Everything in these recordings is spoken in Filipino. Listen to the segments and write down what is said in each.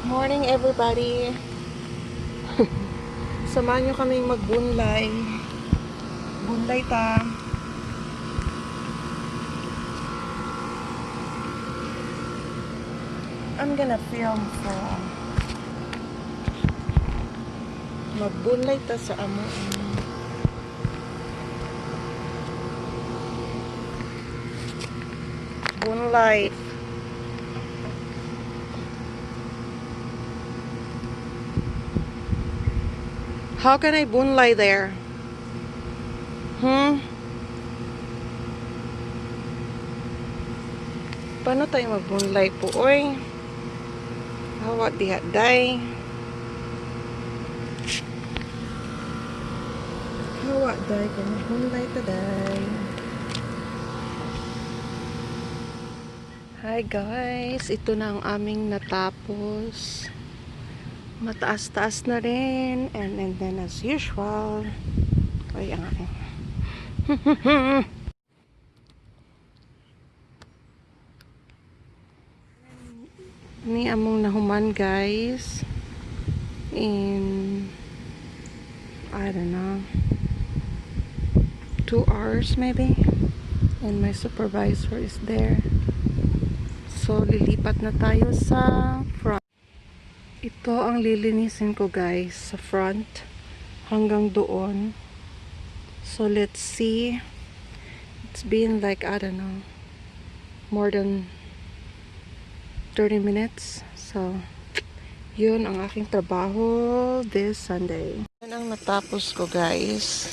Morning everybody. Samahan nyo kaming magbunlay. Bunlay ta. I'm gonna film from magbunlay ta sa amo. Bunlay. How can I bunlay there? Paano tayo magbunlay po, oy? Hawa diha, day. Hawa, day. Kung magbunlay ta, day. Hi, guys. Ito na ang aming natapos. Mataas-taas na rin. And then, as usual, ay, ang aking. Ni among nahuman, guys, in I don't know 2 hours maybe, and my supervisor is there, so lilipat na tayo sa front. Ito ang lilinisin ko, guys, sa front hanggang doon. So let's see, it's been like I don't know more than 30 minutes. So, yun ang aking trabaho this Sunday. Yan ang natapos ko, guys.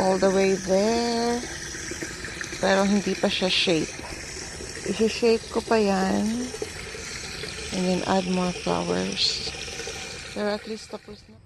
All the way there. Pero hindi pa siya shape. I-shape ko pa yan. And then add more flowers. Pero at least tapos na.